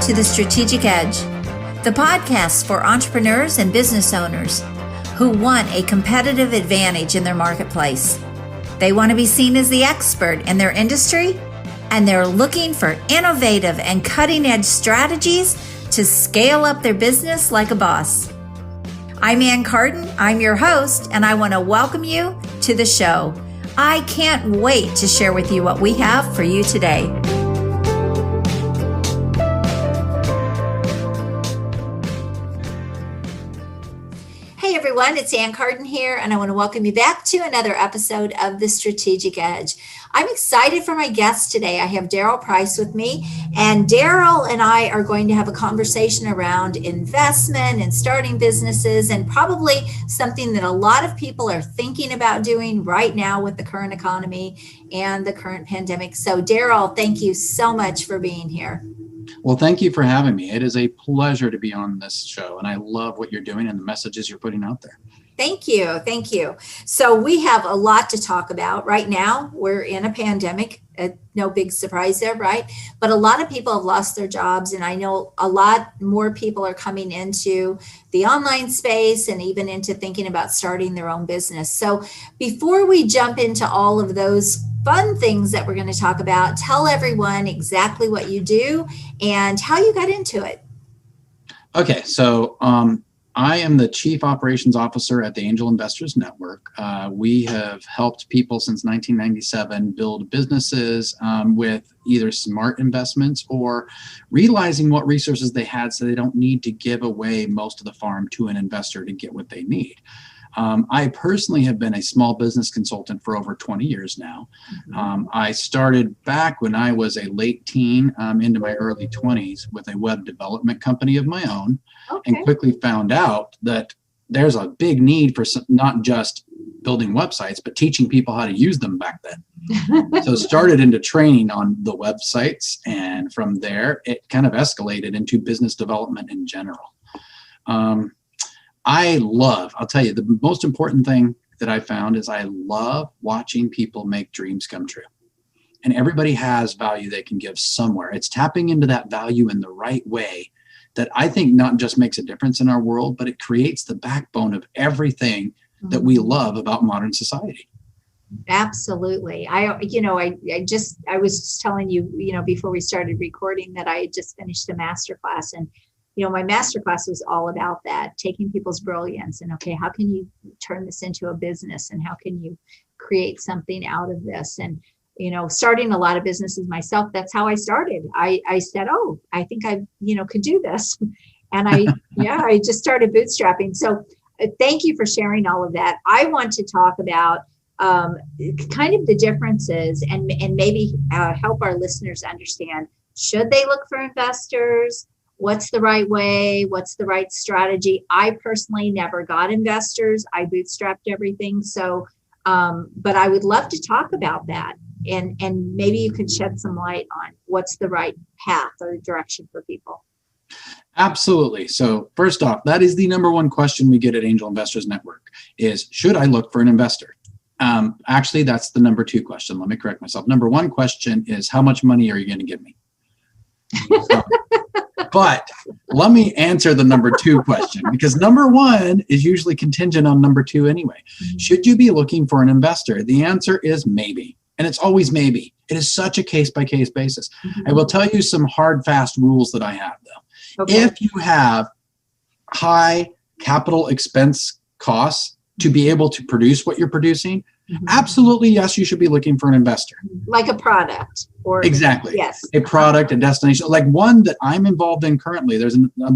to The Strategic Edge, the podcast for entrepreneurs and business owners who want a competitive advantage in their marketplace. They want to be seen as the expert in their industry, and they're looking for innovative and cutting-edge strategies to scale up their business like a boss. I'm Carden, I'm your host, and I want to welcome you to the show. I can't wait to share with you what we have for you today. Hey everyone, it's Carden here, and I want to welcome you back to another episode of The Strategic Edge. I'm excited for my guest today. I have Daryl Price with me, and Daryl and I are going to have a conversation around investment and starting businesses, and probably something that a lot of people are thinking about doing right now with the current economy and the current pandemic. So Daryl, thank you so much for being here. Well, thank you for having me. It is a pleasure to be on this show, and I love what you're doing and the messages you're putting out there. Thank you. Thank you. So we have a lot to talk about right now. We're in a pandemic, no big surprise there, right? But a lot of people have lost their jobs, and I know a lot more people are coming into the online space and even into thinking about starting their own business. So before we jump into all of those fun things that we're going to talk about, tell everyone exactly what you do and how you got into it. Okay, so I am the Chief Operations Officer at the Angel Investors Network. We have helped people since 1997 build businesses with either smart investments or realizing what resources they had so they don't need to give away most of the farm to an investor to get what they need. I personally have been a small business consultant for over 20 years now. I started back when I was a late teen into my early 20s with a web development company of my own, and quickly found out that there's a big need for not just building websites, but teaching people how to use them back then. So started into training on the websites, and from there, it kind of escalated into business development in general. I'll tell you, the most important thing that I found is I love watching people make dreams come true. And everybody has value they can give somewhere. It's tapping into that value in the right way that I think not just makes a difference in our world, but it creates the backbone of everything that we love about modern society. Absolutely. I was just telling you, before we started recording that I had just finished a masterclass, and my masterclass was all about that, taking people's brilliance and, okay, how can you turn this into a business, and how can you create something out of this? And, starting a lot of businesses myself, that's how I started. I said, I think I, could do this. And I just started bootstrapping. So thank you for sharing all of that. I want to talk about kind of the differences and maybe help our listeners understand, should they look for investors? What's the right way? What's the right strategy? I personally never got investors. I bootstrapped everything. So, but I would love to talk about that. And maybe you could shed some light on what's the right path or direction for people. Absolutely. So first off, that is the number one question we get at Angel Investors Network is, should I look for an investor? Actually, that's the number two question. Let me correct myself. Number one question is, how much money are you going to give me? But let me answer the number two question, because number one is usually contingent on number two anyway. Should you be looking for an investor? The answer is maybe. And it's always maybe. It is such a case-by-case basis. I will tell you some hard, fast rules that I have, though. Okay. If you have high capital expense costs to be able to produce what you're producing, absolutely, yes, you should be looking for an investor. Like a product. Exactly. Yes. A product, a destination. Like one that I'm involved in currently.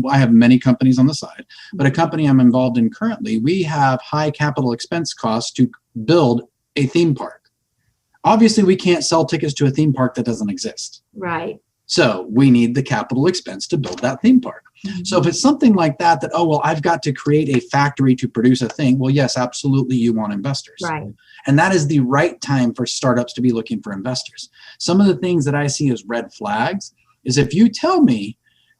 I have many companies on the side, but a company I'm involved in currently, we have high capital expense costs to build a theme park. Obviously, we can't sell tickets to a theme park that doesn't exist. Right. So we need the capital expense to build that theme park. So if it's something like that, I've got to create a factory to produce a thing. Well, yes, absolutely, you want investors. Right. And that is the right time for startups to be looking for investors. Some of the things that I see as red flags is if you tell me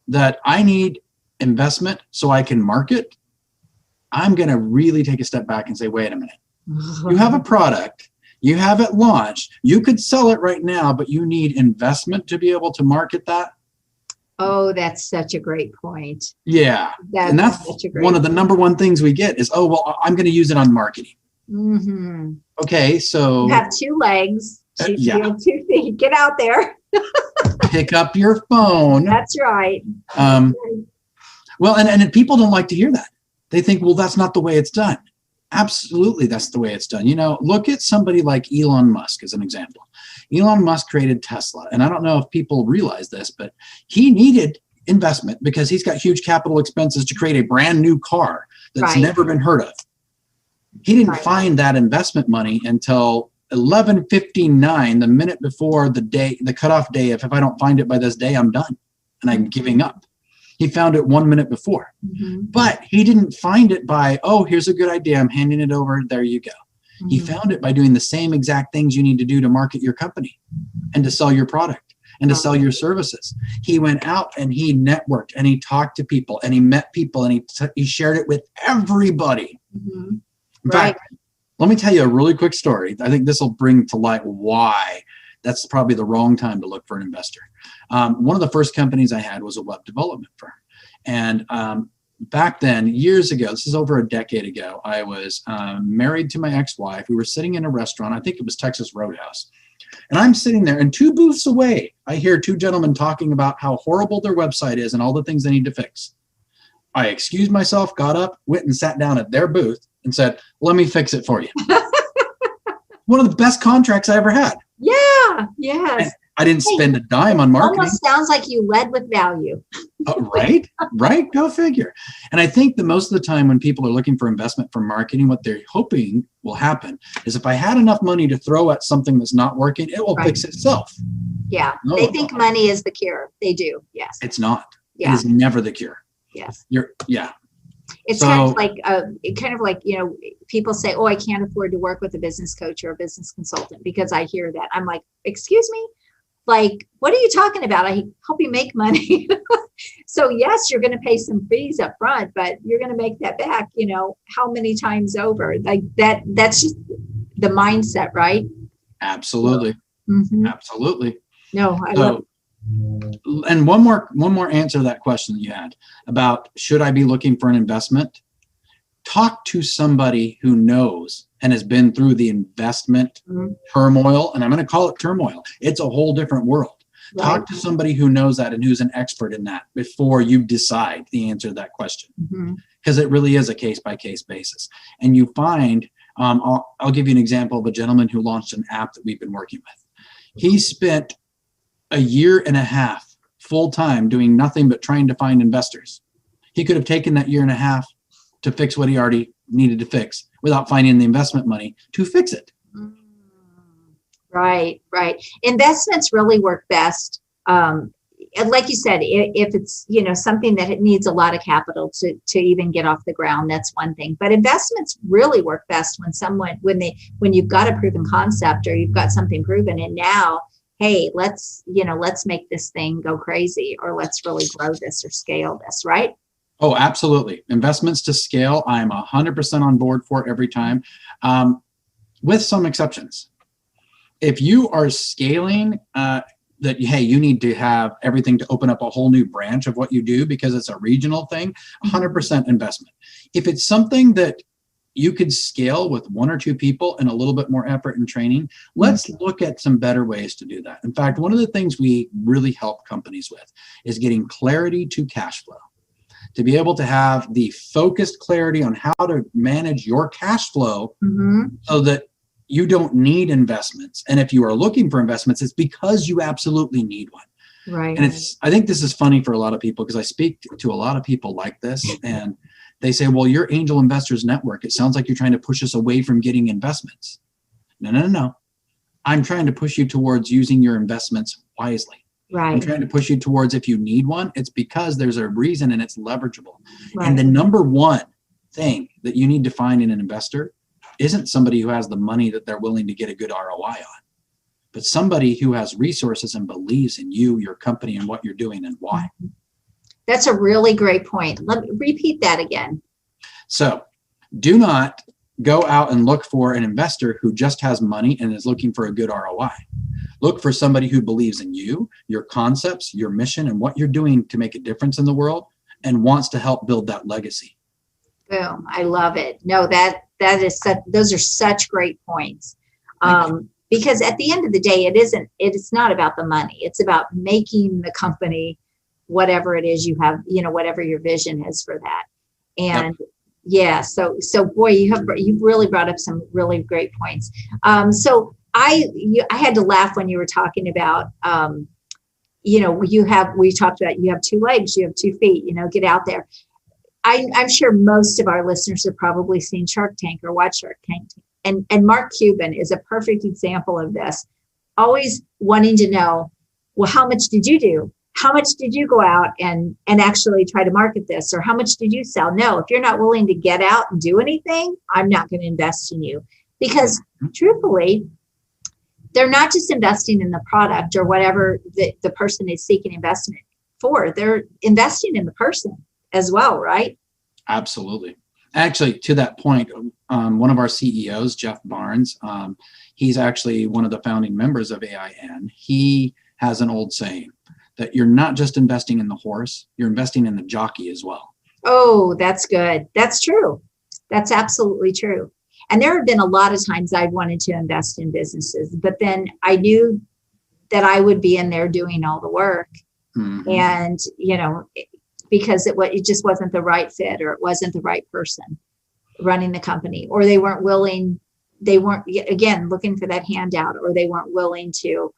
that I need investment so I can market, I'm going to really take a step back and say, wait a minute. You have a product. You have it launched. You could sell it right now, but you need investment to be able to market that. Oh, that's such a great point. Yeah. And that's such a great one of the number one things we get is, oh, well, I'm going to use it on marketing. Mm-hmm. Okay. So you have two legs. yeah. You have 2 feet. Get out there. Pick up your phone. That's right. Well, and people don't like to hear that. They think, well, that's not the way it's done. Absolutely, that's the way it's done. Look at somebody like Elon Musk as an example. Elon Musk created Tesla. And I don't know if people realize this, but he needed investment because he's got huge capital expenses to create a brand new car that's never been heard of. He didn't find that investment money until 11:59, the minute before the cutoff day. If I don't find it by this day, I'm done and I'm giving up. He found it 1 minute before, but he didn't find it by, oh, here's a good idea, I'm handing it over, there you go. He found it by doing the same exact things you need to do to market your company and to sell your product and to sell your services. He went out and he networked and he talked to people and he met people and he shared it with everybody. In fact, let me tell you a really quick story. I think this will bring to light why that's probably the wrong time to look for an investor. One of the first companies I had was a web development firm. And back then, years ago, this is over a decade ago, I was married to my ex-wife. We were sitting in a restaurant. I think it was Texas Roadhouse. And I'm sitting there, and 2 booths away, I hear 2 gentlemen talking about how horrible their website is and all the things they need to fix. I excused myself, got up, went and sat down at their booth and said, let me fix it for you. One of the best contracts I ever had. Yeah, yes. And I didn't spend a dime on marketing. Almost sounds like you led with value. Right? Go figure. And I think that most of the time when people are looking for investment for marketing, what they're hoping will happen is if I had enough money to throw at something that's not working, it will fix itself. Yeah. They think money is the cure. They do. Yes. It's not. Yeah. It is never the cure. Yes. It's kind of like, people say, oh, I can't afford to work with a business coach or a business consultant because I hear that. I'm like, excuse me? Like, what are you talking about? I help you make money. So yes, you're going to pay some fees up front, but you're going to make that back, how many times over? Like that's just the mindset, right? Absolutely. Absolutely. No, I love it. And one more answer to that question that you had about should I be looking for an investment? Talk to somebody who knows and has been through the investment turmoil, and I'm going to call it turmoil. It's a whole different world. Right. Talk to somebody who knows that and who's an expert in that before you decide the answer to that question, because it really is a case-by-case basis. And you find, I'll give you an example of a gentleman who launched an app that we've been working with. He spent a year and a half full time doing nothing but trying to find investors. He could have taken that year and a half to fix what he already needed to fix without finding the investment money to fix it. Right. Investments really work best. And like you said, if it's, something that it needs a lot of capital to even get off the ground, that's one thing. But investments really work best when you've got a proven concept or you've got something proven, and now, hey, let's make this thing go crazy, or let's really grow this or scale this, right? Oh, absolutely. Investments to scale, I'm 100% on board for every time, with some exceptions. If you are scaling, you need to have everything to open up a whole new branch of what you do because it's a regional thing, 100% investment. If it's something that you could scale with 1 or 2 people and a little bit more effort and training, let's look at some better ways to do that. In fact, one of the things we really help companies with is getting clarity to cash flow. To be able to have the focused clarity on how to manage your cash flow so that you don't need investments. And if you are looking for investments, it's because you absolutely need one. Right. And I think this is funny for a lot of people because I speak to a lot of people like this, and they say, well, you're Angel Investors Network. It sounds like you're trying to push us away from getting investments. No. I'm trying to push you towards using your investments wisely. Right. I'm trying to push you towards, if you need one, it's because there's a reason and it's leverageable. Right. And the number one thing that you need to find in an investor isn't somebody who has the money that they're willing to get a good ROI on, but somebody who has resources and believes in you, your company, and what you're doing and why. That's a really great point. Let me repeat that again. So do not go out and look for an investor who just has money and is looking for a good ROI. Look for somebody who believes in you, your concepts, your mission, and what you're doing to make a difference in the world and wants to help build that legacy. Boom. I love it. No, those are such great points. Because at the end of the day, it's not about the money. It's about making the company whatever it is you have, whatever your vision is for that. And yeah, so boy, you've really brought up some really great points. So I had to laugh when you were talking about, we talked about, you have 2 legs, you have 2 feet, get out there. I'm sure most of our listeners have probably seen Shark Tank or watched Shark Tank. And Mark Cuban is a perfect example of this, always wanting to know, well, how much did you do? How much did you go out and actually try to market this? Or how much did you sell? No, if you're not willing to get out and do anything, I'm not going to invest in you. Because truthfully, they're not just investing in the product or whatever the person is seeking investment for. They're investing in the person as well, right? Absolutely. Actually, to that point, one of our CEOs, Jeff Barnes, he's actually one of the founding members of AIN. He has an old saying that you're not just investing in the horse, you're investing in the jockey as well. Oh, that's good. That's true. That's absolutely true. And there have been a lot of times I've wanted to invest in businesses, but then I knew that I would be in there doing all the work. Mm-hmm. And, because it just wasn't the right fit, or it wasn't the right person running the company, or they weren't again, looking for that handout, or they weren't willing to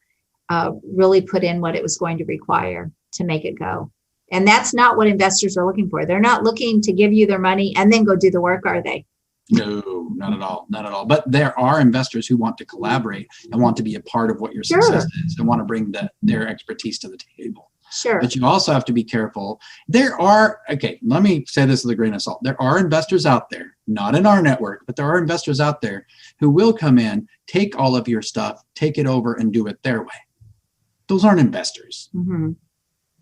really put in what it was going to require to make it go. And that's not what investors are looking for. They're not looking to give you their money and then go do the work, are they? No, not at all. Not at all. But there are investors who want to collaborate and want to be a part of what your success is and want to bring their expertise to the table. Sure. But you also have to be careful. Let me say this with a grain of salt. There are investors out there, not in our network, but there are investors out there who will come in, take all of your stuff, take it over and do it their way. Those aren't investors. Mm-hmm.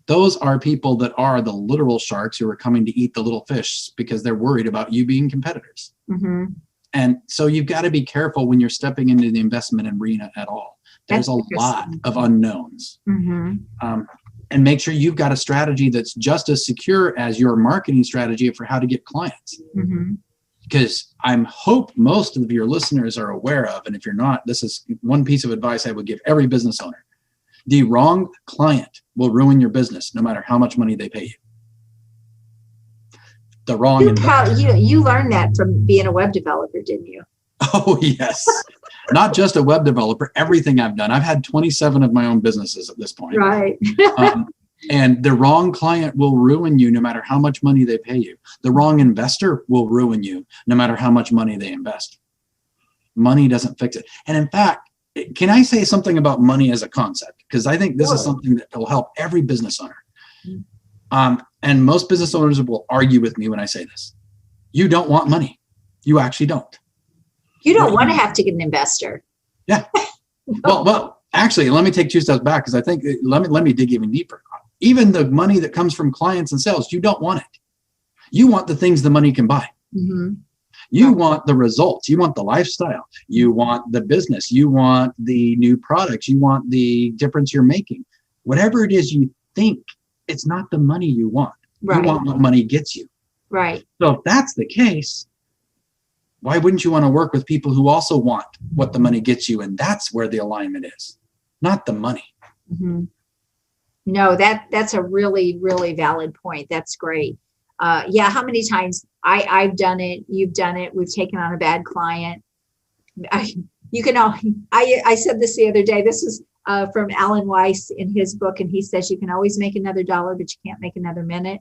Those are people that are the literal sharks who are coming to eat the little fish because they're worried about you being competitors. Mm-hmm. And so you've got to be careful when you're stepping into the investment arena at all. There's a lot of unknowns. Mm-hmm. And make sure you've got a strategy that's just as secure as your marketing strategy for how to get clients. Mm-hmm. Because I hope most of your listeners are aware of, and if you're not, this is one piece of advice I would give every business owner. The wrong client will ruin your business no matter how much money they pay you. The wrong you learned that from being a web developer, didn't you? Oh, yes. Not just a web developer, everything I've done. I've had 27 of my own businesses at this point. Right. And the wrong client will ruin you no matter how much money they pay you. The wrong investor will ruin you no matter how much money they invest. Money doesn't fix it. And in fact, can I say something about money as a concept? Because I think this is something that will help every business owner. And most business owners will argue with me when I say this. You don't want money. You actually don't. You don't want to have to get an investor. Yeah. Well, actually, let me take 2 steps back because I think let me dig even deeper. Even the money that comes from clients and sales, you don't want it. You want the things the money can buy. Mm-hmm. You want the results. You want the lifestyle. You want the business. You want the new products. You want the difference you're making. Whatever it is you think, it's not the money you want. Right. You want what money gets you. Right. So if that's the case, why wouldn't you want to work with people who also want what the money gets you? And that's where the alignment is, not the money. Mm-hmm. No, that's a really, really valid point. That's great. How many times I've done it, you've done it, we've taken on a bad client. I said this the other day, this is from Alan Weiss in his book, and he says you can always make another dollar, but you can't make another minute.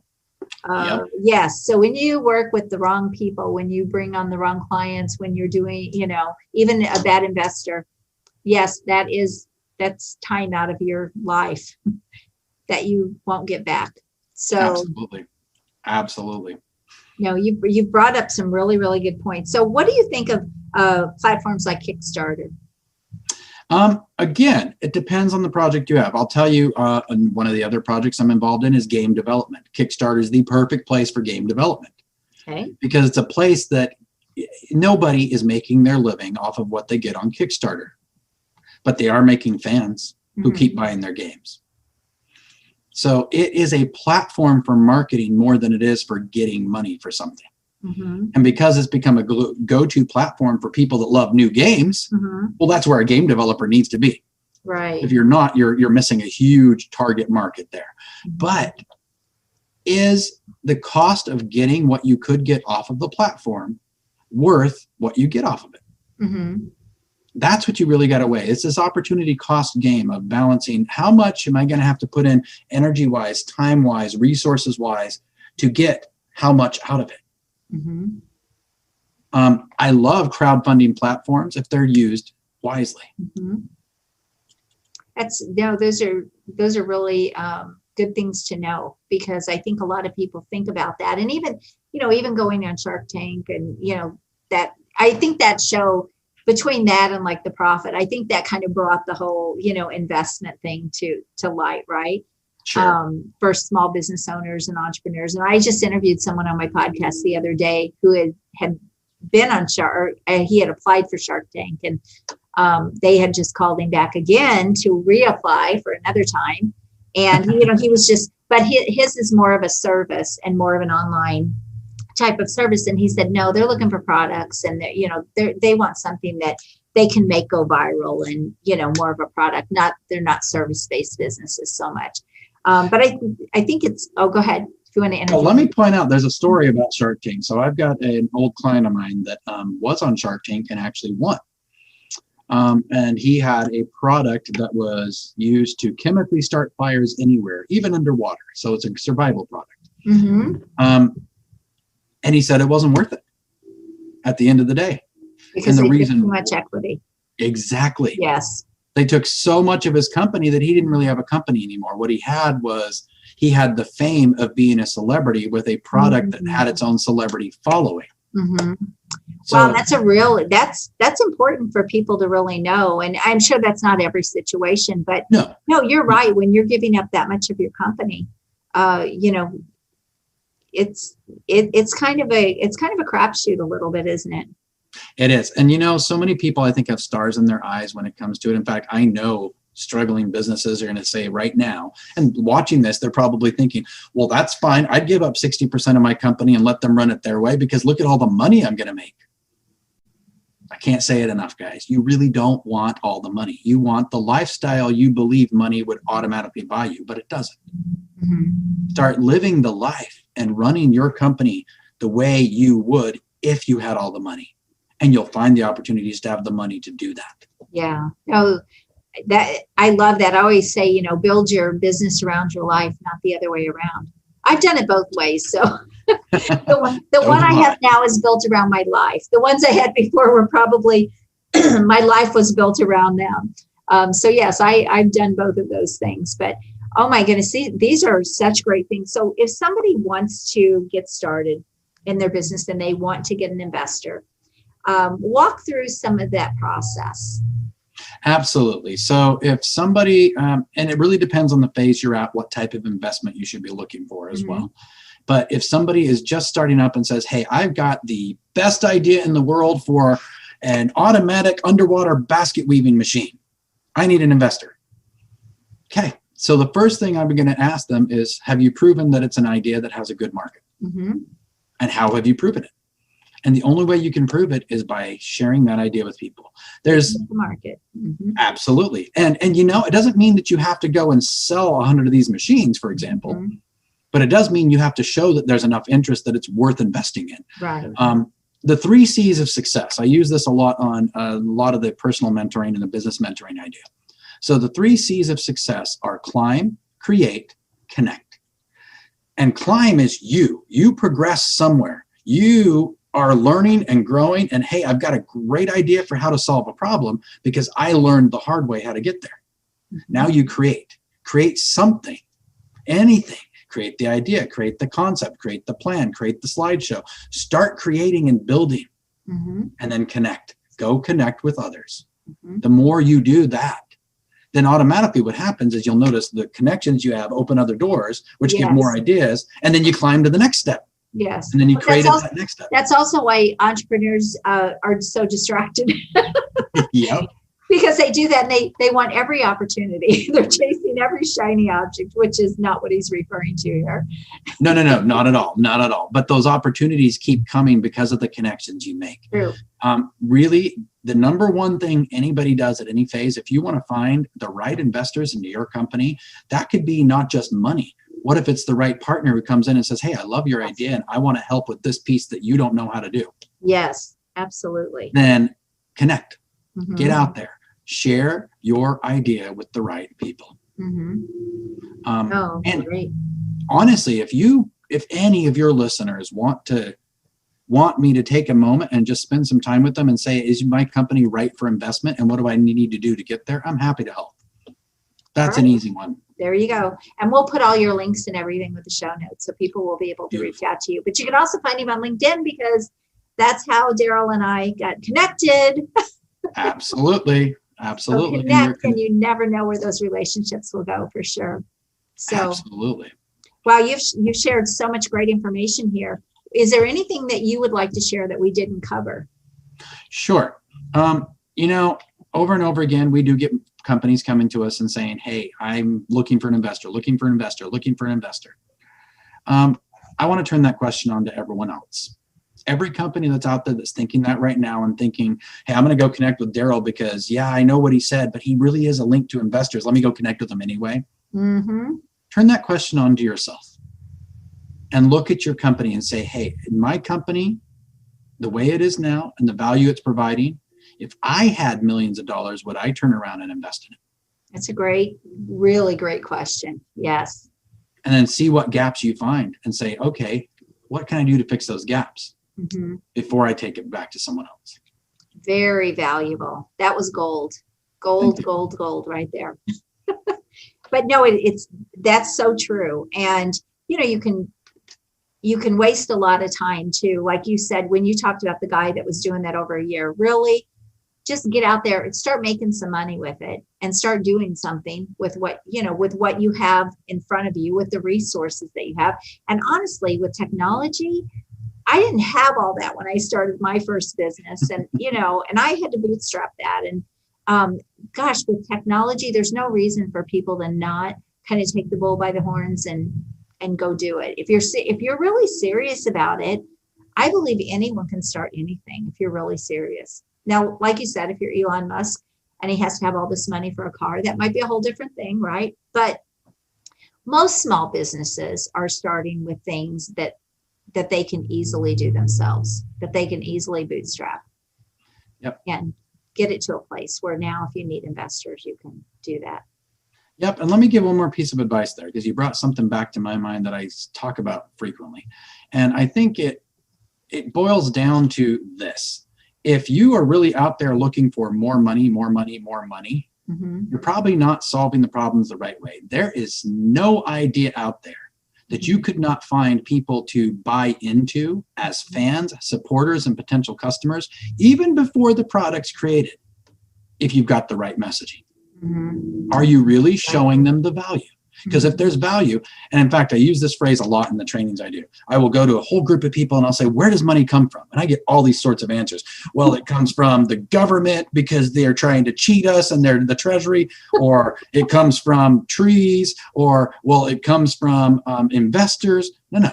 Yep. Yes. So when you work with the wrong people, when you bring on the wrong clients, when you're doing, even a bad investor, yes, that's time out of your life that you won't get back. So Absolutely. You've brought up some really, really good points. So what do you think of platforms like Kickstarter? Again, it depends on the project you have. I'll tell you, one of the other projects I'm involved in is game development. Kickstarter is the perfect place for game development. Okay. Because it's a place that nobody is making their living off of what they get on Kickstarter, but they are making fans who keep buying their games. So it is a platform for marketing more than it is for getting money for something. And because it's become a go-to platform for people that love new games, well, that's where a game developer needs to be. Right. If you're not, you're missing a huge target market there. But is the cost of getting what you could get off of the platform worth what you get off of it? That's what you really got to weigh. It's this opportunity cost game of balancing how much am I going to have to put in energy-wise, time-wise, resources-wise to get how much out of it. I love crowdfunding platforms if they're used wisely. Those are really good things to know, because I think a lot of people think about that. And even going on Shark Tank, and that, I think that show, between that and like The Profit, I think that kind of brought the whole investment thing to light, right? Sure. For small business owners and entrepreneurs. And I just interviewed someone on my podcast the other day who had been on he had applied for Shark Tank, and they had just called him back again to reapply for another time. And he was just, but his is more of a service and more of an online type of service. And he said, no, they're looking for products, and they want something that they can make go viral, and more of a product. They're not service-based businesses so much. But I think it's, go ahead if you want to interview. Well, let me point out, there's a story about Shark Tank. So I've got an old client of mine that was on Shark Tank and actually won. And he had a product that was used to chemically start fires anywhere, even underwater. So it's a survival product. And he said it wasn't worth it at the end of the day. Because they took too much equity. Exactly. Yes. They took so much of his company that he didn't really have a company anymore. What he had was, he had the fame of being a celebrity with a product that had its own celebrity following. So, well, that's important for people to really know. And I'm sure that's not every situation, but no, you're right. When you're giving up that much of your company, it's kind of a crapshoot a little bit, isn't it? It is. And so many people, I think, have stars in their eyes when it comes to it. In fact, I know struggling businesses are going to say right now, and watching this, they're probably thinking, well, that's fine. I'd give up 60% of my company and let them run it their way, because look at all the money I'm going to make. I can't say it enough, guys. You really don't want all the money. You want the lifestyle you believe money would automatically buy you, but it doesn't. Start living the life and running your company the way you would if you had all the money. And you'll find the opportunities to have the money to do that. Yeah. No, that I love that. I always say, build your business around your life, not the other way around. I've done it both ways. So the one I have now is built around my life. The ones I had before were probably my life was built around them. So yes, I've done both of those things. But oh my goodness, these are such great things. So if somebody wants to get started in their business and they want to get an investor, walk through some of that process. Absolutely. So if somebody, and it really depends on the phase you're at, what type of investment you should be looking for as well. But if somebody is just starting up and says, hey, I've got the best idea in the world for an automatic underwater basket weaving machine, I need an investor. Okay. So the first thing I'm going to ask them is, have you proven that it's an idea that has a good market? And how have you proven it? And the only way you can prove it is by sharing that idea with people. There's the market. Absolutely. And it doesn't mean that you have to go and sell 100 of these machines, for example, but it does mean you have to show that there's enough interest that it's worth investing in. Right. The 3 C's of success. I use this a lot on a lot of the personal mentoring and the business mentoring I do. So the 3 C's of success are climb, create, connect. And climb is you progress somewhere. You are learning and growing, and hey, I've got a great idea for how to solve a problem because I learned the hard way how to get there. Now you create something, anything. Create the idea, create the concept, create the plan, create the slideshow. Start creating and building, and then connect. Go connect with others. The more you do that, then automatically what happens is you'll notice the connections you have open other doors, which give more ideas, and then you climb to the next step. Yes. And then you But created that next step. that's also why entrepreneurs are so distracted. Yep. Because they do that and they want every opportunity. They're chasing every shiny object, which is not what he's referring to here. No, not at all. Not at all. But those opportunities keep coming because of the connections you make. True. Really, the number one thing anybody does at any phase, if you want to find the right investors into your company, that could be not just money. What if it's the right partner who comes in and says, hey, I love your idea and I want to help with this piece that you don't know how to do? Yes, absolutely. Then connect. Mm-hmm. Get out there. Share your idea with the right people. Mm-hmm. And great. honestly, if any of your listeners want me to take a moment and just spend some time with them and say, is my company right for investment? And what do I need to do to get there? I'm happy to help. That's an easy one. There you go. And we'll put all your links and everything with the show notes so people will be able to reach out to you. But you can also find him on LinkedIn because that's how Daryl and I got connected. Absolutely. So connect, and you never know where those relationships will go, for sure. So absolutely. Wow, you've shared so much great information here. Is there anything that you would like to share that we didn't cover? Sure. Over and over again, we do get companies coming to us and saying, hey, I'm looking for an investor. I want to turn that question on to everyone else. Every company that's out there that's thinking that right now and thinking, hey, I'm going to go connect with Daryl because, yeah, I know what he said, but he really is a link to investors. Let me go connect with him anyway. Mm-hmm. Turn that question on to yourself and look at your company and say, hey, in my company, the way it is now and the value it's providing, if I had millions of dollars, would I turn around and invest in it? That's a really great question. Yes. And then see what gaps you find and say, okay, what can I do to fix those gaps? Mm-hmm. Before I take it back to someone else. Very valuable. That was gold right there. But no, that's so true. And you can waste a lot of time too. Like you said, when you talked about the guy that was doing that over a year, really just get out there and start making some money with it and start doing something with what you have in front of you, with the resources that you have. And honestly, with technology, I didn't have all that when I started my first business, and and I had to bootstrap that. And with technology, there's no reason for people to not kind of take the bull by the horns and go do it. If you're really serious about it, I believe anyone can start anything if you're really serious. Now, like you said, if you're Elon Musk and he has to have all this money for a car, that might be a whole different thing, right? But most small businesses are starting with things that they can easily do themselves, that they can easily bootstrap. Yep. And get it to a place where now if you need investors, you can do that. Yep. And let me give one more piece of advice there, because you brought something back to my mind that I talk about frequently. And I think it boils down to this. If you are really out there looking for more money, Mm-hmm. you're probably not solving the problems the right way. There is no idea out there that you could not find people to buy into as fans, supporters, and potential customers, even before the product's created, if you've got the right messaging. Mm-hmm. Are you really showing them the value? Because if there's value, and in fact, I use this phrase a lot in the trainings I do. I will go to a whole group of people and I'll say, where does money come from? And I get all these sorts of answers. Well, it comes from the government because they're trying to cheat us and they're the treasury, or it comes from trees, or, well, it comes from investors. No.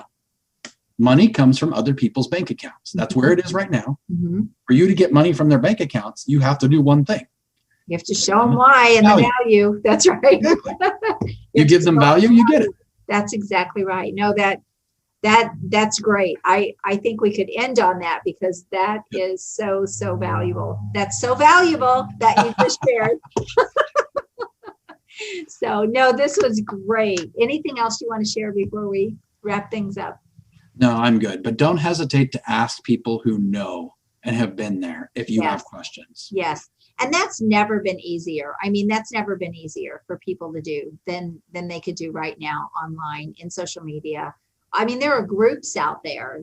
Money comes from other people's bank accounts. That's where it is right now. Mm-hmm. For you to get money from their bank accounts, you have to do one thing. You have to show them why and the value. That's right. You give them value, you get it. That's exactly right. No, that's great. I think we could end on that, because that is so valuable. That's so valuable that you just shared. So no, this was great. Anything else you want to share before we wrap things up? No, I'm good. But don't hesitate to ask people who know and have been there if you have questions. Yes. And that's never been easier. I mean, that's never been easier for people to do than they could do right now online in social media. I mean, there are groups out there,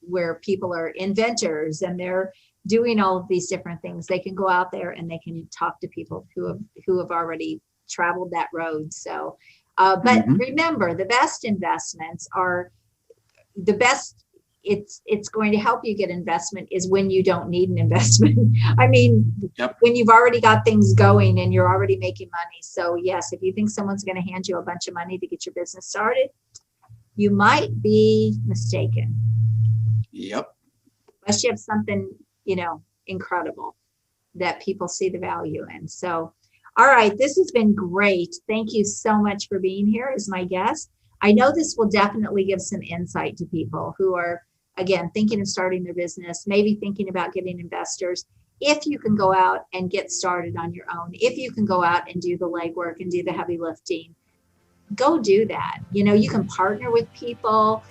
where people are inventors and they're doing all of these different things. They can go out there and they can talk to people who have already traveled that road. So, but remember, the best investments are the best it's going to help you get investment is when you don't need an investment. I mean, Yep. When you've already got things going and you're already making money. So yes, if you think someone's going to hand you a bunch of money to get your business started, you might be mistaken. Yep. Unless you have something, incredible that people see the value in. So, all right, this has been great. Thank you so much for being here as my guest. I know this will definitely give some insight to people who are, again, thinking of starting their business, maybe thinking about getting investors. If you can go out and get started on your own, if you can go out and do the legwork and do the heavy lifting, go do that. You can partner with people.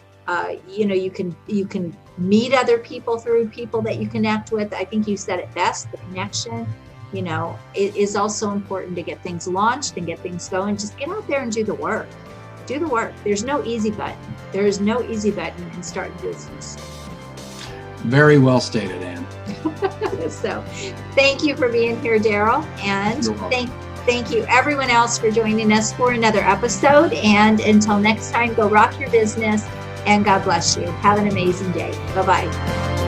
You can meet other people through people that you connect with. I think you said it best, the connection. It is also important to get things launched and get things going. Just get out there and do the work. Do the work. There's no easy button. There is no easy button in starting business. Very well stated, Ann. So thank you for being here, Daryl. And thank you everyone else for joining us for another episode. And until next time, go rock your business and God bless you. Have an amazing day. Bye-bye.